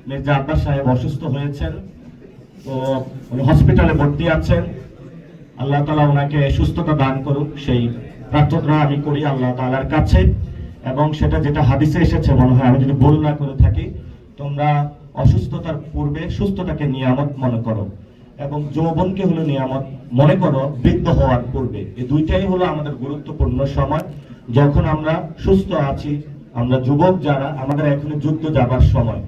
মির্জা আব্বাস সাহেব অসুস্থ হয়েছেন, তো উনি হসপিটালে ভর্তি আছেন। আল্লাহ তাআলা ওনাকে সুস্থতা দান করুক, সেই প্রার্থনা আমি করি আল্লাহ তাআলার কাছে। এবং সেটা যেটা হাদিসে এসেছে, মনে হয় আমি যদি ভুল না করে থাকি, তোমরা অসুস্থতার পূর্বে সুস্থতাকে নিয়ামত মনে করো এবং যৌবনকে হলো নিয়ামত মনে করো বৃদ্ধ হওয়ার পূর্বে। এই দুইটাই হলো আমাদের গুরুত্বপূর্ণ সময়। যখন আমরা সুস্থ আছি, আমরা যুবক যারা, আমাদের এখনই যুদ্ধ যাবার সময়।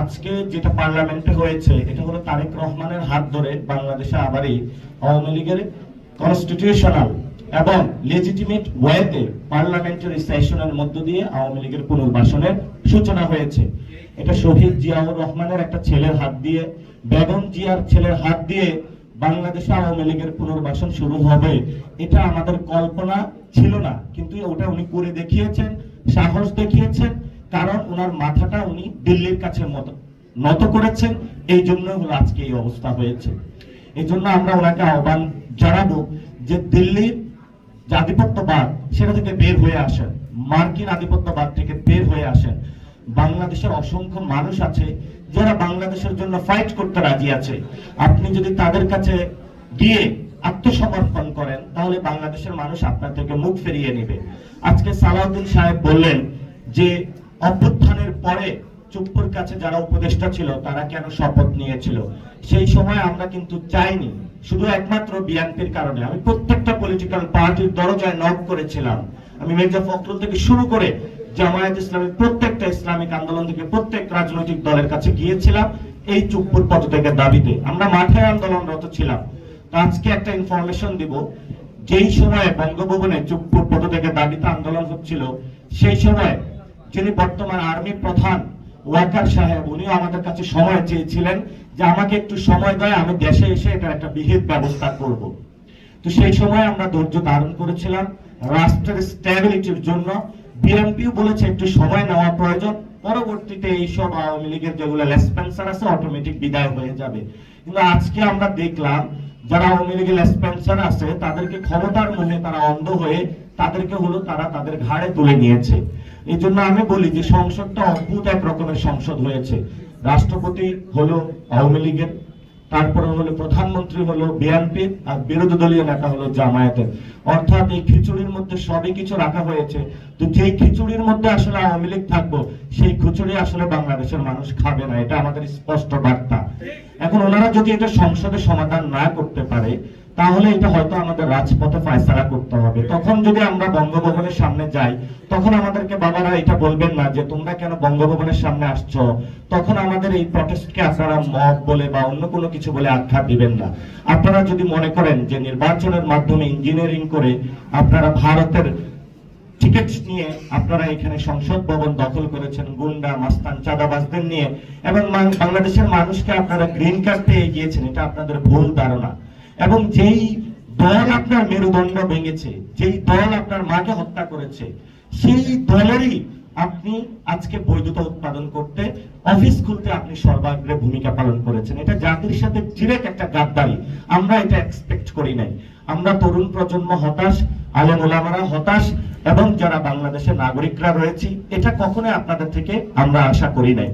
আজকে যেটা পার্লামেন্টে হয়েছে, এটা হলো তারেক রহমানের হাত ধরে বাংলাদেশে আবারই আওয়ামী লীগের কনস্টিটিউশনাল এবং লেজিটিমেট ওয়েতে পার্লামেন্টারি সেশনের মধ্য দিয়ে আওয়ামী লীগের পুনর্বাসনের সূচনা হয়েছে। এটা শহীদ জিয়াউর রহমানের একটা ছেলের হাত দিয়ে, বেগম জিয়ার ছেলের হাত দিয়ে বাংলাদেশে আওয়ামী লীগের পুনর্বাসন শুরু হবে, এটা আমাদের কল্পনা ছিল না। কিন্তু ওটা উনি করে দেখিয়েছেন, সাহস দেখিয়েছেন, কারণ ওনার মাথাটা উনি দিল্লির কাছে নত করেছেন। এই জন্য হলো আজকে এই অবস্থা হয়েছে। এই জন্য আমরা ওনাকে আহ্বান জানাবো যে দিল্লির যে আধিপত্যবাদ, সেটা থেকে বের হয়ে আসেন, মার্কিন আধিপত্যবাদ থেকে বের হয়ে আসেন। বাংলাদেশের অসংখ্য মানুষ আছে যারা বাংলাদেশের জন্য ফাইট করতে রাজি আছে। আপনি যদি তাদের কাছে গিয়ে আত্মসমর্পণ করেন, তাহলে বাংলাদেশের মানুষ আপনার থেকে মুখ ফিরিয়ে নেবে। আজকে সালাউদ্দিন সাহেব বললেন যে অভ্যুত্থানের পরে চুপ্পুর কাছে যারা উপদেষ্টা ছিল তারা কেন শপথ নিয়েছিল। সেই সময় আমরা কিন্তু চাইনি, শুধু একমাত্র বিএনপির কারণে। আমি প্রত্যেকটা পলিটিক্যাল পার্টির দরজায় নক করেছিলাম। আমি মির্জা ফখরুল থেকে শুরু করে জামায়াত ইসলামী, প্রত্যেকটা ইসলামিক আন্দোলন থেকে প্রত্যেক রাজনৈতিক দলের কাছে গিয়েছিলাম এই চুপ্পুর পদত্যাগের দাবিতে। আমরা মাঠে আন্দোলনরত ছিলাম। আজকে একটা ইনফরমেশন দিব, যেই সময় বঙ্গভবনে চুপ্পুর পদত্যাগের দাবিতে আন্দোলন হচ্ছিল, সেই সময় যিনি বর্তমান আর্মি প্রধান ওয়াকার সাহেব, উনিও আমাদের কাছে সময় চেয়েছিলেন যে আমাকে একটু সময় দেয়, আমি দেশে এসে এটা একটা বিহিত ব্যবস্থা করব। তো সেই সময় আমরা ধৈর্য ধারণ করেছিলাম রাষ্ট্রের স্ট্যাবিলিটির জন্য। বিএনপিও বলেছে একটু সময় নেওয়া প্রয়োজন, পরবর্তীতে এইসব আওয়ামী লীগের যেগুলো লেসপেন্সার আছে অটোমেটিক বিদায় হয়ে যাবে। কিন্তু আজকে আমরা দেখলাম যারা আওয়ামী লীগের লেসপেন্সার আছে তাদেরকে ক্ষমতার মোহে তারা অন্ধ হয়ে তাদেরকে হলো তারা তাদের ঘাড়ে তুলে নিয়েছে। এই জন্য আমি বলি যে সংসদটা অদ্ভুত এক রকমের সংসদ হয়েছে। রাষ্ট্রপতি হলো আওয়ামী লীগের, তারপরে হলো প্রধানমন্ত্রী হলো বিএনপির, আর বিরোধী দলীয় নেতা হলো জামায়াতের। অর্থাৎ এই খিচুড়ির মধ্যে সবই কিছু রাখা হয়েছে। তো যেই খিচুড়ির মধ্যে আসলে আওয়ামী লীগ থাকবো, সেই খিচুড়ি আসলে বাংলাদেশের মানুষ খাবে না, এটা আমাদের স্পষ্ট বার্তা। এখন ওনারা যদি এটা সংসদে সমাধান না করতে পারে, তাহলে এটা হয়তো আমাদের রাজপথে ফয়সালা করতে হবে। তখন যদি আমরা বঙ্গভবনের সামনে যাই, তখন আমাদেরকে বাবারা এটা বলবেন না যে তোমরা কেন বঙ্গভবনের সামনে আসছো। তখন আমাদের এই প্রটেস্টকে আপনারা মব বলে বা অন্য কোনো কিছু বলে আখ্যা দিবেন না। আপনারা যদি মনে করেন যে নির্বাচনের মাধ্যমে ইঞ্জিনিয়ারিং করে আপনারা ভারতের টিকিট নিয়ে আপনারা এখানে সংসদ ভবন দখল করেছেন গুন্ডা মাস্তান চাঁদাবাজদের নিয়ে, এবং বাংলাদেশের মানুষকে আপনারা গ্রিন কার্ড পেয়ে গিয়েছেন, এটা আপনাদের ভুল ধারণা। এবং যেই দল আপনার মেরুদণ্ড ভেঙেছে, যেই দল আপনার মাকে হত্যা করেছে, সেই দলেরই আপনি আজকে বৈধতা উৎপাদন করতে, অফিস খুলতে আপনি সর্বাগ্রে ভূমিকা পালন করেছেন। এটা জাতির সাথে ডিরেক্ট একটা গাদ্দারি। আমরা এটা এক্সপেক্ট করি নাই। আমরা তরুণ প্রজন্ম হতাশ, আলেম ওলামারা হতাশ, এবং যারা বাংলাদেশের নাগরিকরা রয়েছি, এটা কখনোই আপনাদের থেকে আমরা আশা করি নাই।